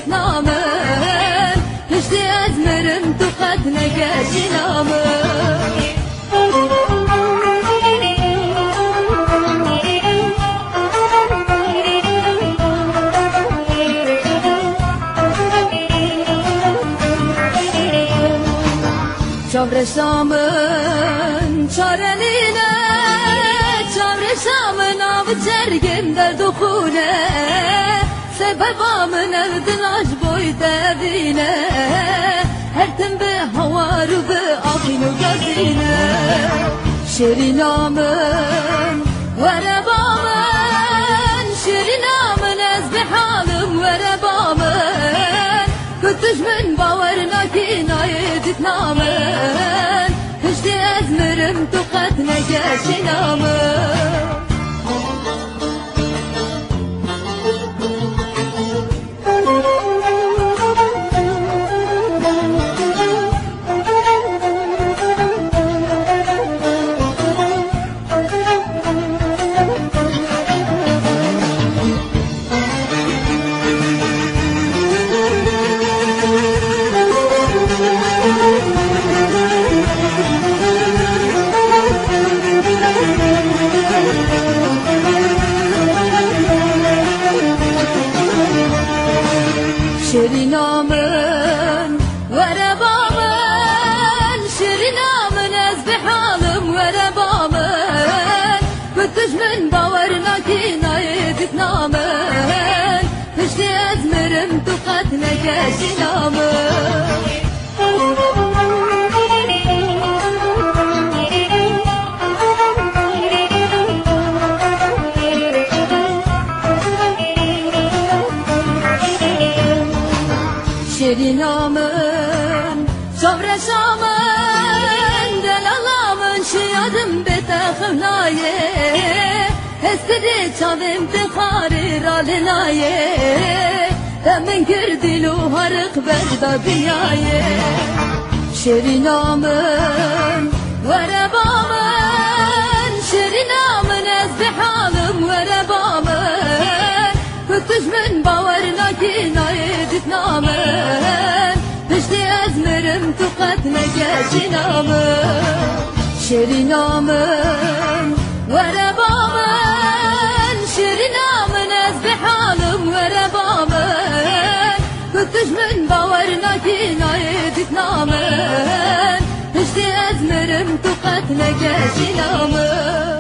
نامن هشتی از مرم تو قد نگشی نامن Çavreşamın çareline Çavreşamın av çergin derdukune Sebebamın evdin aç boy devine Her tembe havaru be akinu gazine Şerinamın verebamın Şerinamın ezbihalım verebamın Kötüş min bavarına kinayet itnamen Hışti ezmirim tukat negeşin amen Şerinamın verebamın Şerinamın ezbihalım verebamın Kötüş min bavarına kinayet itnamen Hışti ezmirim tukat negeşin amen Şerinamın, çavreşamın, delalamın şiyadım betexevnaye Hestiri çavim tıxari ralinaye Demin girdilu harık berda biyaye Şerinamın, verebamın, Şerinamın ezbihalım verebamın Kötüş min bavarına kinayet itnamen Hışti ezmirim tukat negeşin amen Şerinamın verebamın Şerinamın ezbihalım verebamın Kötüş min bavarına kinayet itnamen Hışti ezmirim tukat negeşin amen